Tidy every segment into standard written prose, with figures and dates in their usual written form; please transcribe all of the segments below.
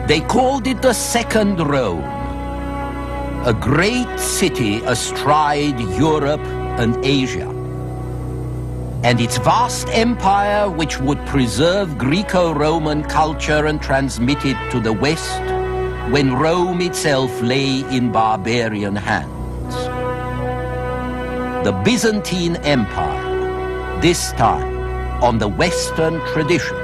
They called it the Second Rome, a great city astride Europe and Asia. And its vast empire, which would preserve Greco-Roman culture and transmit it to the West, when Rome itself lay in barbarian hands. The Byzantine Empire, this time on the Western tradition.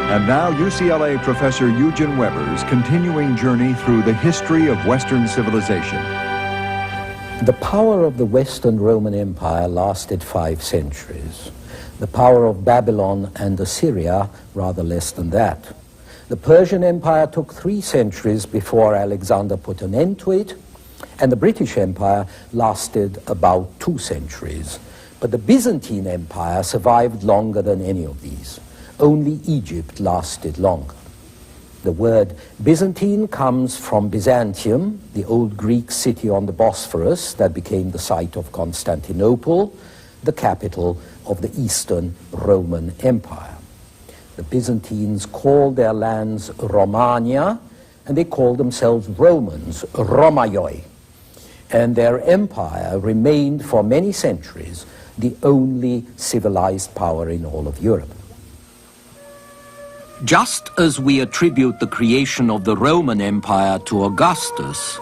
And now UCLA professor Eugene Weber's continuing journey through the history of Western civilization. The power of the Western Roman Empire lasted 5 centuries. The power of Babylon and Assyria rather less than that. The Persian Empire took 3 centuries before Alexander put an end to it, and the British Empire lasted about 2 centuries. But the Byzantine Empire survived longer than any of these. Only Egypt lasted longer. The word Byzantine comes from Byzantium, the old Greek city on the Bosphorus that became the site of Constantinople, the capital of the Eastern Roman Empire. The Byzantines called their lands Romania, and they called themselves Romans, Romaioi. And their empire remained for many centuries the only civilized power in all of Europe. Just as we attribute the creation of the Roman Empire to Augustus,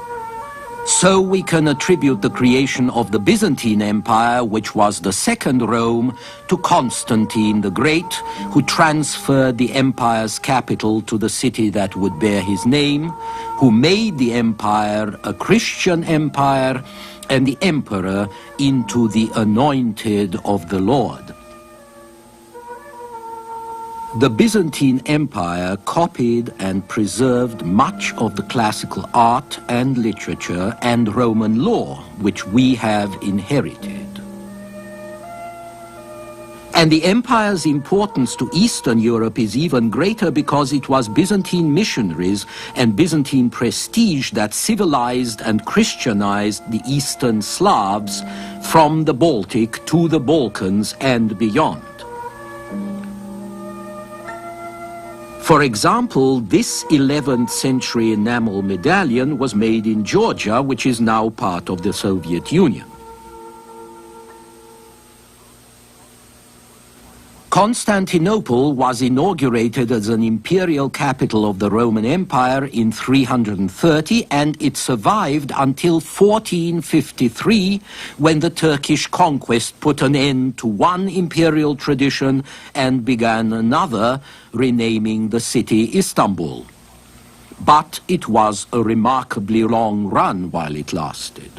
so we can attribute the creation of the Byzantine Empire, which was the Second Rome, to Constantine the Great, who transferred the empire's capital to the city that would bear his name, who made the empire a Christian empire, and the emperor into the anointed of the Lord. The Byzantine Empire copied and preserved much of the classical art and literature and Roman law which we have inherited. And the empire's importance to Eastern Europe is even greater because it was Byzantine missionaries and Byzantine prestige that civilized and Christianized the Eastern Slavs from the Baltic to the Balkans and beyond. For example, this 11th century enamel medallion was made in Georgia, which is now part of the Soviet Union. Constantinople was inaugurated as an imperial capital of the Roman Empire in 330, and it survived until 1453, when the Turkish conquest put an end to one imperial tradition and began another, renaming the city Istanbul. But it was a remarkably long run while it lasted.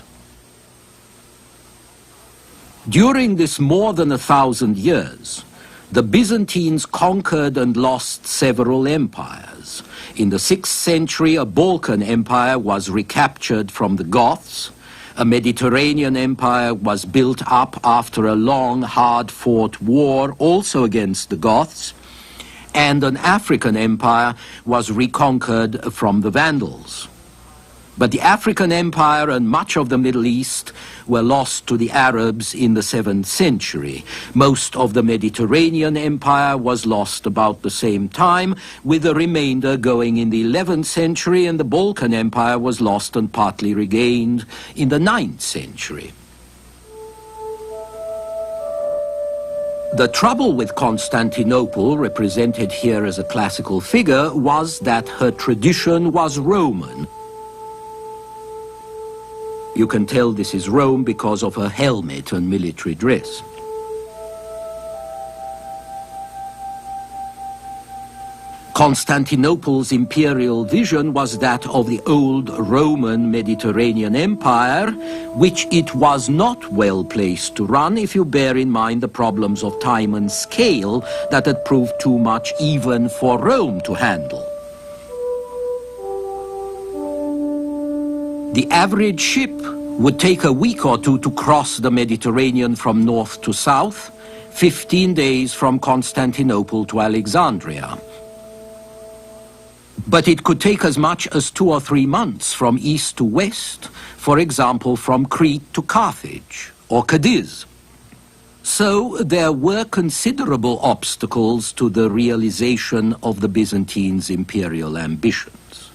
During this more than 1,000 years, the Byzantines conquered and lost several empires. In the 6th century, a Balkan empire was recaptured from the Goths. A Mediterranean empire was built up after a long, hard-fought war, also against the Goths. And an African empire was reconquered from the Vandals. But the African Empire and much of the Middle East were lost to the Arabs in the 7th century. Most of the Mediterranean Empire was lost about the same time, with the remainder going in the 11th century, and the Balkan Empire was lost and partly regained in the 9th century. The trouble with Constantinople, represented here as a classical figure, was that her tradition was Roman. You can tell this is Rome because of her helmet and military dress. Constantinople's imperial vision was that of the old Roman Mediterranean Empire, which it was not well placed to run if you bear in mind the problems of time and scale that had proved too much even for Rome to handle. The average ship would take a week or two to cross the Mediterranean from north to south, 15 days from Constantinople to Alexandria. But it could take as much as 2 or 3 months from east to west, for example, from Crete to Carthage or Cadiz. So there were considerable obstacles to the realization of the Byzantines' imperial ambitions.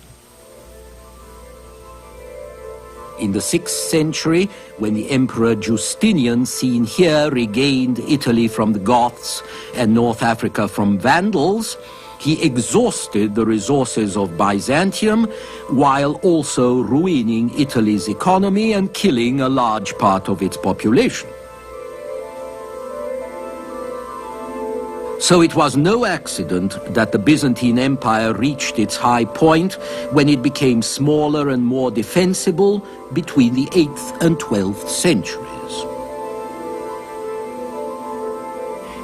In the 6th century, when the Emperor Justinian, seen here, regained Italy from the Goths and North Africa from Vandals, he exhausted the resources of Byzantium while also ruining Italy's economy and killing a large part of its population. So it was no accident that the Byzantine Empire reached its high point when it became smaller and more defensible between the 8th and 12th centuries.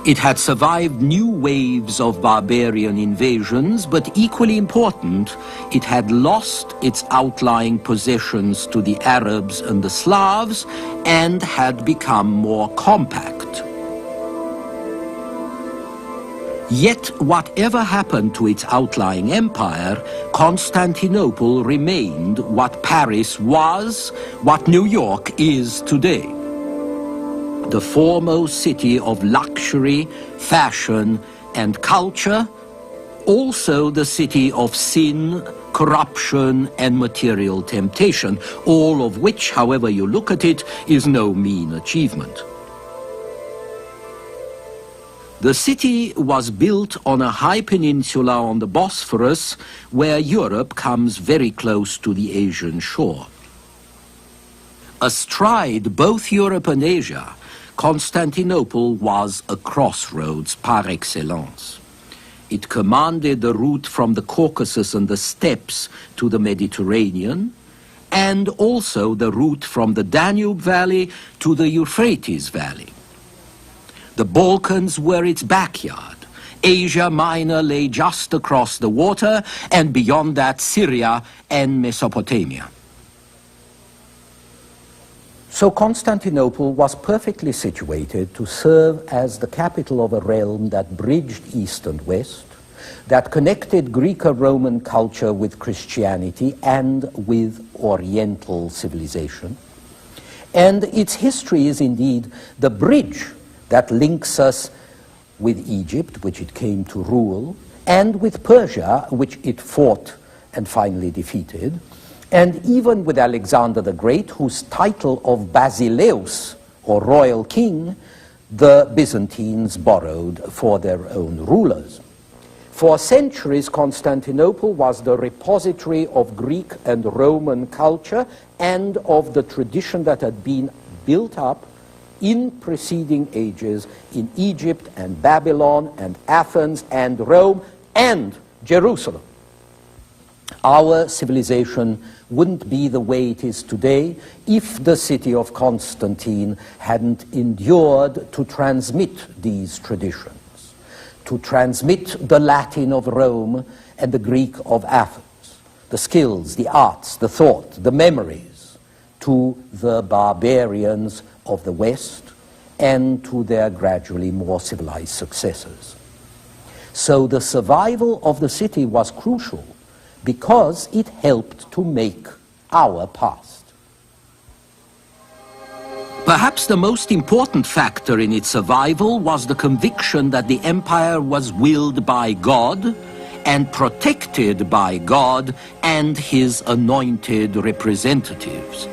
It had survived new waves of barbarian invasions, but equally important, it had lost its outlying possessions to the Arabs and the Slavs and had become more compact. Yet, whatever happened to its outlying empire, Constantinople remained what Paris was, what New York is today. The foremost city of luxury, fashion, and culture, also the city of sin, corruption, and material temptation, all of which, however you look at it, is no mean achievement. The city was built on a high peninsula on the Bosphorus, where Europe comes very close to the Asian shore. Astride both Europe and Asia, Constantinople was a crossroads par excellence. It commanded the route from the Caucasus and the steppes to the Mediterranean, and also the route from the Danube Valley to the Euphrates Valley. The Balkans were its backyard. Asia Minor lay just across the water, and beyond that Syria and Mesopotamia. So Constantinople was perfectly situated to serve as the capital of a realm that bridged East and West, that connected Greco-Roman culture with Christianity and with Oriental civilization. And its history is indeed the bridge that links us with Egypt, which it came to rule, and with Persia, which it fought and finally defeated, and even with Alexander the Great, whose title of Basileus, or royal king, the Byzantines borrowed for their own rulers. For centuries, Constantinople was the repository of Greek and Roman culture and of the tradition that had been built up in preceding ages in Egypt and Babylon and Athens and Rome and Jerusalem. Our civilization wouldn't be the way it is today if the city of Constantine hadn't endured to transmit these traditions, to transmit the Latin of Rome and the Greek of Athens, the skills, the arts, the thought, the memories, to the barbarians of the West and to their gradually more civilized successors. So the survival of the city was crucial because it helped to make our past. Perhaps the most important factor in its survival was the conviction that the empire was willed by God and protected by God and his anointed representatives.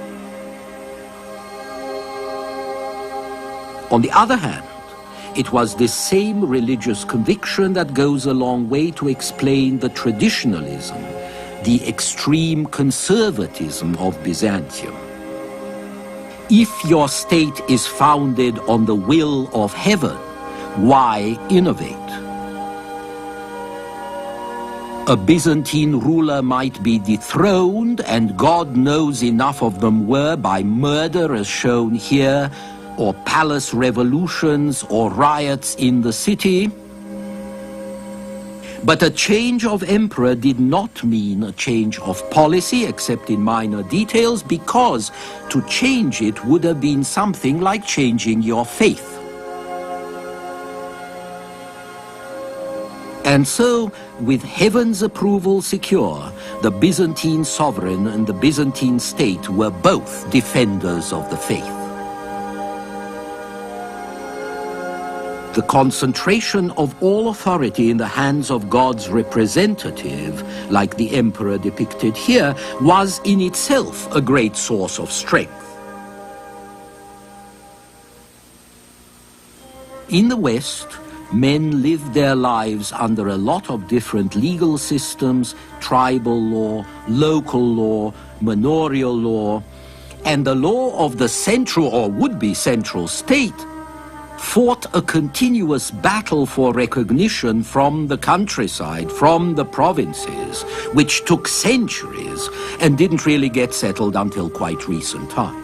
On the other hand, it was this same religious conviction that goes a long way to explain the traditionalism, the extreme conservatism of Byzantium. If your state is founded on the will of heaven, why innovate? A Byzantine ruler might be dethroned, and God knows enough of them were by murder as shown here, or palace revolutions or riots in the city. But a change of emperor did not mean a change of policy, except in minor details, because to change it would have been something like changing your faith. And so, with heaven's approval secure, the Byzantine sovereign and the Byzantine state were both defenders of the faith. The concentration of all authority in the hands of God's representative, like the emperor depicted here, was in itself a great source of strength. In the West, men lived their lives under a lot of different legal systems, tribal law, local law, manorial law, and the law of the central or would-be central state fought a continuous battle for recognition from the countryside, from the provinces, which took centuries and didn't really get settled until quite recent times.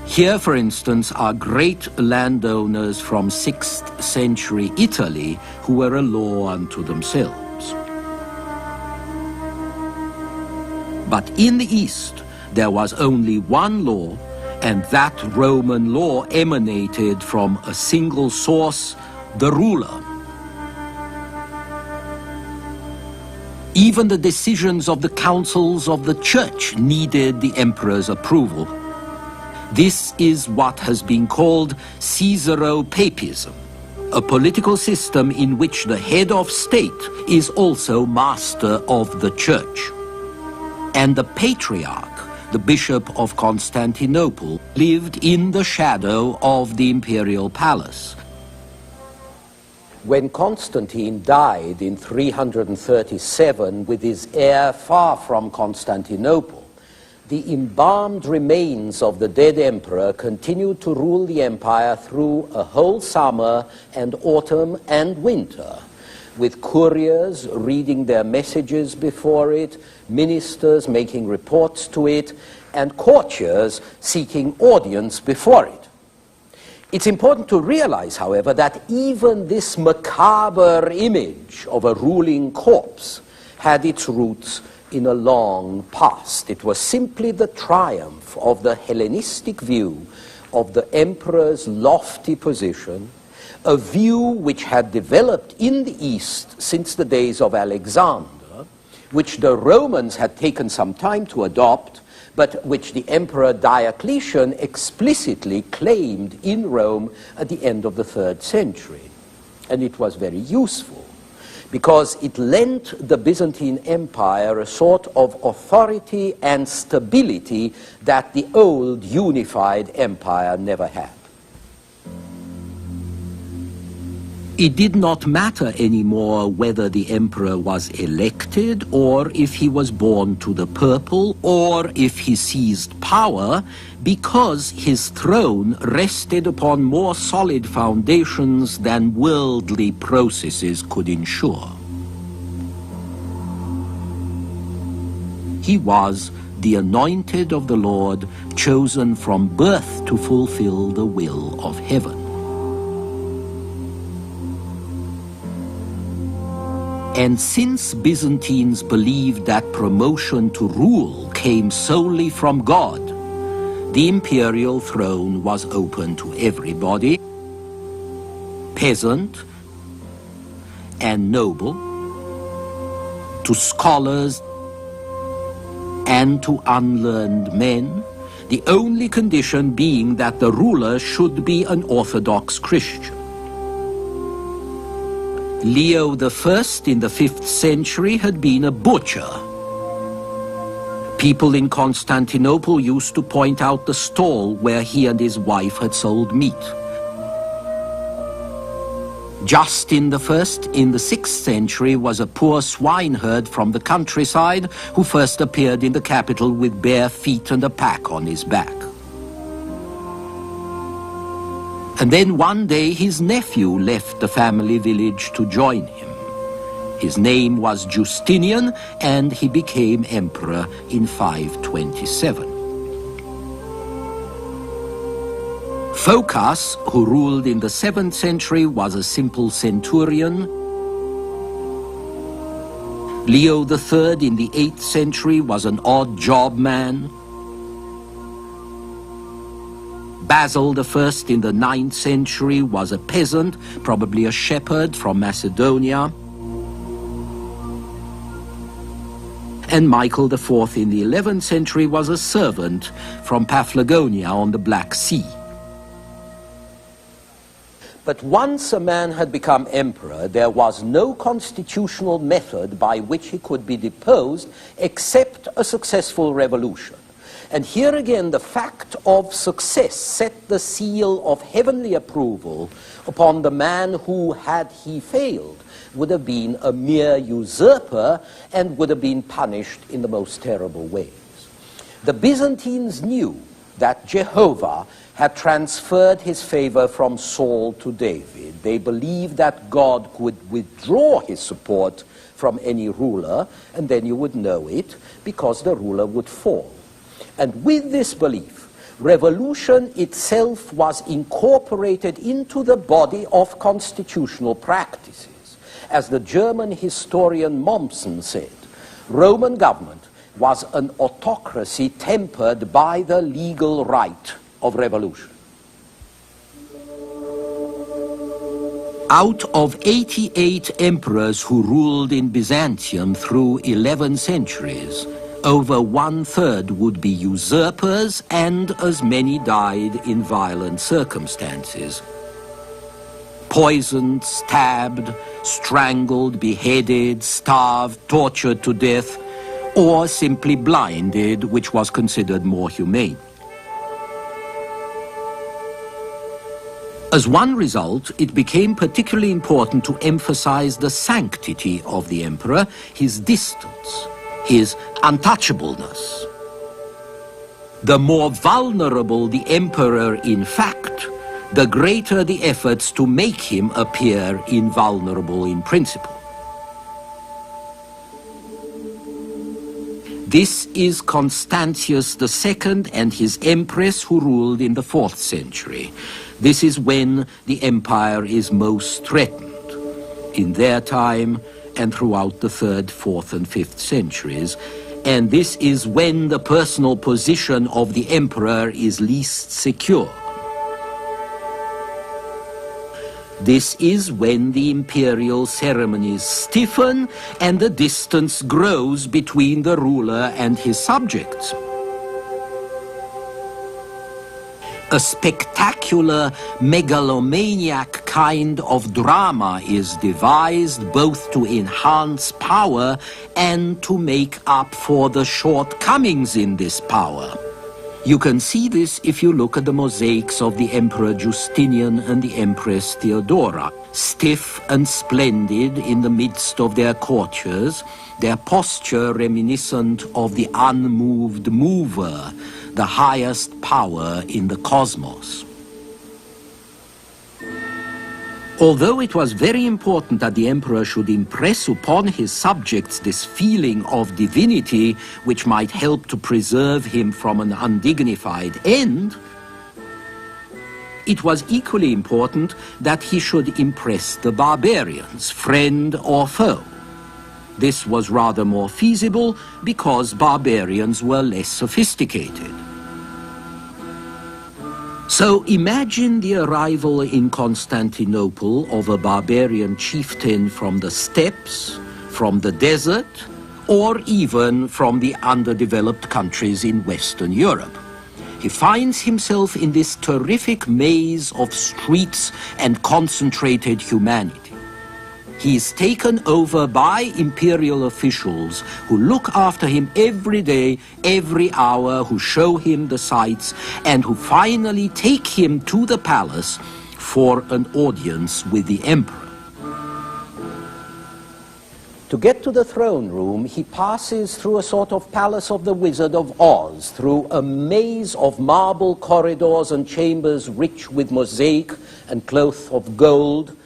Here, for instance, are great landowners from 6th century Italy who were a law unto themselves. But in the East, there was only one law, and that Roman law emanated from a single source, the ruler. Even the decisions of the councils of the church needed the emperor's approval. This is what has been called Caesaro-papism, a political system in which the head of state is also master of the church. And the patriarch, the Bishop of Constantinople, lived in the shadow of the imperial palace. When Constantine died in 337 with his heir far from Constantinople, the embalmed remains of the dead emperor continued to rule the empire through a whole summer and autumn and winter, with couriers reading their messages before it, ministers making reports to it, and courtiers seeking audience before it. It's important to realize, however, that even this macabre image of a ruling corpse had its roots in a long past. It was simply the triumph of the Hellenistic view of the emperor's lofty position, a view which had developed in the East since the days of Alexander, which the Romans had taken some time to adopt, but which the Emperor Diocletian explicitly claimed in Rome at the end of the 3rd century. And it was very useful, because it lent the Byzantine Empire a sort of authority and stability that the old unified empire never had. It did not matter anymore whether the emperor was elected, or if he was born to the purple, or if he seized power, because his throne rested upon more solid foundations than worldly processes could ensure. He was the anointed of the Lord, chosen from birth to fulfill the will of heaven. And since Byzantines believed that promotion to rule came solely from God, the imperial throne was open to everybody, peasant and noble, to scholars and to unlearned men, the only condition being that the ruler should be an Orthodox Christian. Leo I in the 5th century had been a butcher. People in Constantinople used to point out the stall where he and his wife had sold meat. Justin I in the 6th century was a poor swineherd from the countryside who first appeared in the capital with bare feet and a pack on his back. And then one day his nephew left the family village to join him. His name was Justinian, and he became emperor in 527. Phocas, who ruled in the 7th century, was a simple centurion. Leo III in the 8th century was an odd job man. Basil I in the 9th century was a peasant, probably a shepherd from Macedonia. And Michael IV in the 11th century was a servant from Paphlagonia on the Black Sea. But once a man had become emperor, there was no constitutional method by which he could be deposed except a successful revolution. And here again, the fact of success set the seal of heavenly approval upon the man who, had he failed, would have been a mere usurper and would have been punished in the most terrible ways. The Byzantines knew that Jehovah had transferred his favor from Saul to David. They believed that God could withdraw his support from any ruler, and then you would know it, because the ruler would fall. And with this belief, revolution itself was incorporated into the body of constitutional practices. As the German historian Mommsen said, Roman government was an autocracy tempered by the legal right of revolution. Out of 88 emperors who ruled in Byzantium through 11 centuries, over 1/3 would be usurpers, and as many died in violent circumstances. Poisoned, stabbed, strangled, beheaded, starved, tortured to death, or simply blinded, which was considered more humane. As one result, it became particularly important to emphasize the sanctity of the emperor, his distance, his untouchableness. The more vulnerable the emperor in fact, the greater the efforts to make him appear invulnerable in principle. This is Constantius II and his empress, who ruled in the 4th century. This is when the empire is most threatened, in their time and throughout the 3rd, 4th, and 5th centuries. And this is when the personal position of the emperor is least secure. This is when the imperial ceremonies stiffen and the distance grows between the ruler and his subjects. A spectacular, megalomaniac kind of drama is devised both to enhance power and to make up for the shortcomings in this power. You can see this if you look at the mosaics of the Emperor Justinian and the Empress Theodora. Stiff and splendid in the midst of their courtiers, their posture reminiscent of the unmoved mover, the highest power in the cosmos. Although it was very important that the emperor should impress upon his subjects this feeling of divinity, which might help to preserve him from an undignified end, it was equally important that he should impress the barbarians, friend or foe. This was rather more feasible because barbarians were less sophisticated. So imagine the arrival in Constantinople of a barbarian chieftain from the steppes, from the desert, or even from the underdeveloped countries in Western Europe. He finds himself in this terrific maze of streets and concentrated humanity. He is taken over by imperial officials who look after him every day, every hour, who show him the sights, and who finally take him to the palace for an audience with the emperor. To get to the throne room, he passes through a sort of palace of the Wizard of Oz, through a maze of marble corridors and chambers rich with mosaic and cloth of gold,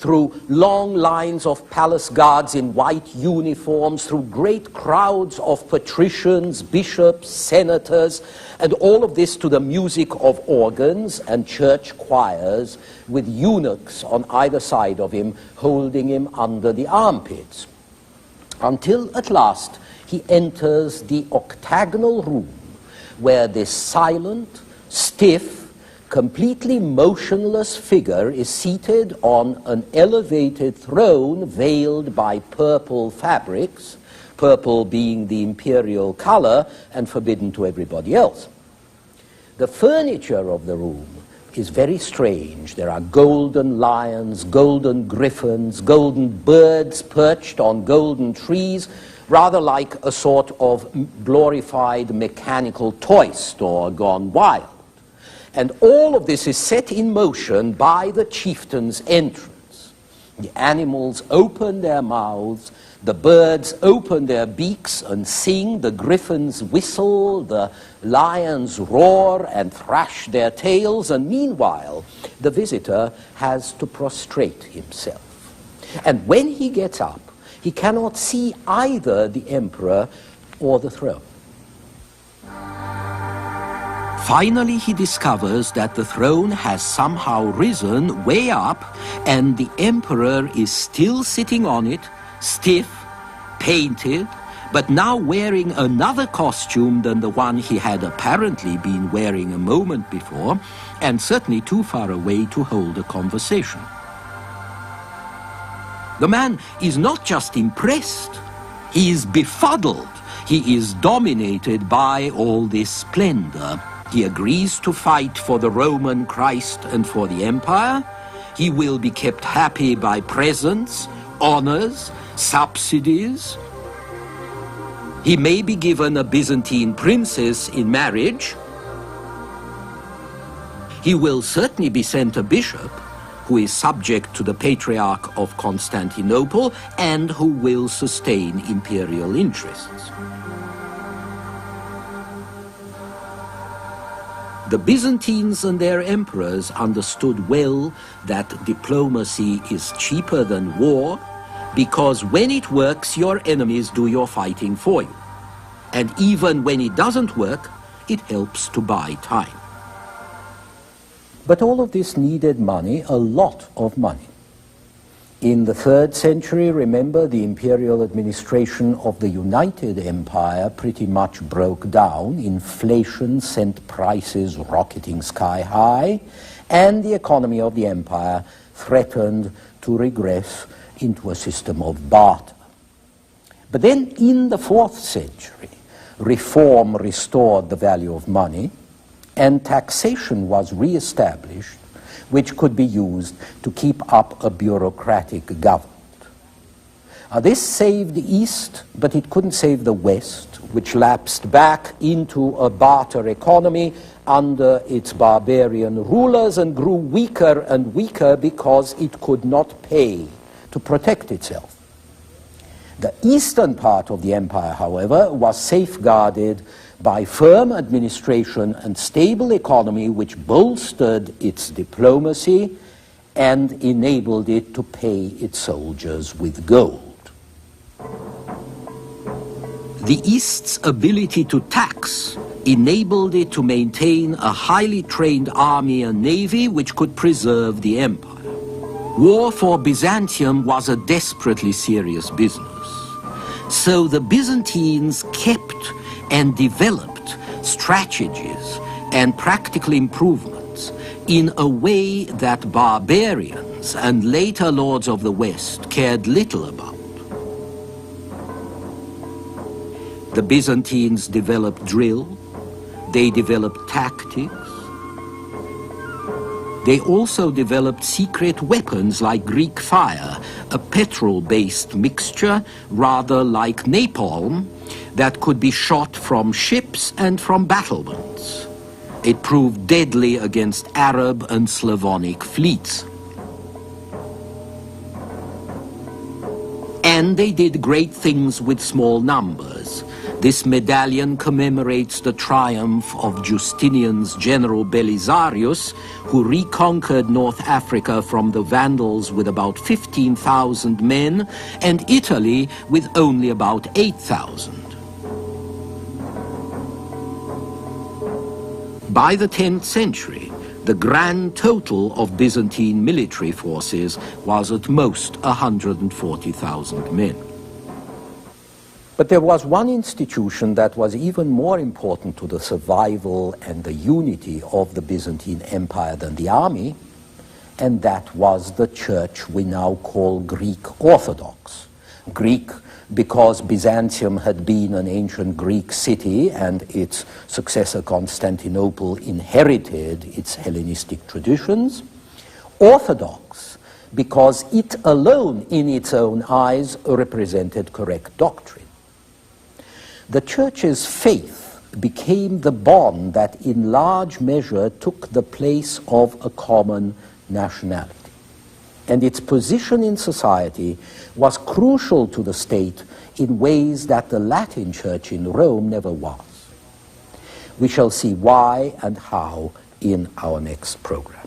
through long lines of palace guards in white uniforms, through great crowds of patricians, bishops, senators, and all of this to the music of organs and church choirs, with eunuchs on either side of him holding him under the armpits. Until at last he enters the octagonal room where this silent, stiff, completely motionless figure is seated on an elevated throne veiled by purple fabrics, purple being the imperial color and forbidden to everybody else. The furniture of the room is very strange. There are golden lions, golden griffins, golden birds perched on golden trees, rather like a sort of glorified mechanical toy store gone wild. And all of this is set in motion by the chieftain's entrance. The animals open their mouths, the birds open their beaks and sing, the griffins whistle, the lions roar and thrash their tails, and meanwhile the visitor has to prostrate himself. And when he gets up, he cannot see either the emperor or the throne. Finally, he discovers that the throne has somehow risen way up, and the emperor is still sitting on it, stiff, painted, but now wearing another costume than the one he had apparently been wearing a moment before, and certainly too far away to hold a conversation. The man is not just impressed, he is befuddled. He is dominated by all this splendor. He agrees to fight for the Roman Christ and for the empire. He will be kept happy by presents, honors, subsidies. He may be given a Byzantine princess in marriage. He will certainly be sent a bishop who is subject to the Patriarch of Constantinople and who will sustain imperial interests. The Byzantines and their emperors understood well that diplomacy is cheaper than war, because when it works, your enemies do your fighting for you. And even when it doesn't work, it helps to buy time. But all of this needed money, a lot of money. In the 3rd century, remember, the imperial administration of the United Empire pretty much broke down. Inflation sent prices rocketing sky high, and the economy of the empire threatened to regress into a system of barter. But then in the 4th century, reform restored the value of money, and taxation was re-established, which could be used to keep up a bureaucratic government. This saved the East, but it couldn't save the West, which lapsed back into a barter economy under its barbarian rulers and grew weaker and weaker because it could not pay to protect itself. The eastern part of the empire, however, was safeguarded by firm administration and stable economy, which bolstered its diplomacy and enabled it to pay its soldiers with gold. The East's ability to tax enabled it to maintain a highly trained army and navy which could preserve the empire. War for Byzantium was a desperately serious business. So the Byzantines kept and developed strategies and practical improvements in a way that barbarians and later lords of the West cared little about. The Byzantines developed drill, they developed tactics, they also developed secret weapons like Greek fire, a petrol-based mixture rather like napalm that could be shot from ships and from battlements. It proved deadly against Arab and Slavonic fleets. And they did great things with small numbers. This medallion commemorates the triumph of Justinian's general Belisarius, who reconquered North Africa from the Vandals with about 15,000 men and Italy with only about 8,000. By the 10th century, the grand total of Byzantine military forces was at most 140,000 men. But there was one institution that was even more important to the survival and the unity of the Byzantine Empire than the army, and that was the church we now call Greek Orthodox. Greek because Byzantium had been an ancient Greek city and its successor Constantinople inherited its Hellenistic traditions. Orthodox because it alone in its own eyes represented correct doctrine. The Church's faith became the bond that in large measure took the place of a common nationality. And its position in society was crucial to the state in ways that the Latin Church in Rome never was. We shall see why and how in our next program.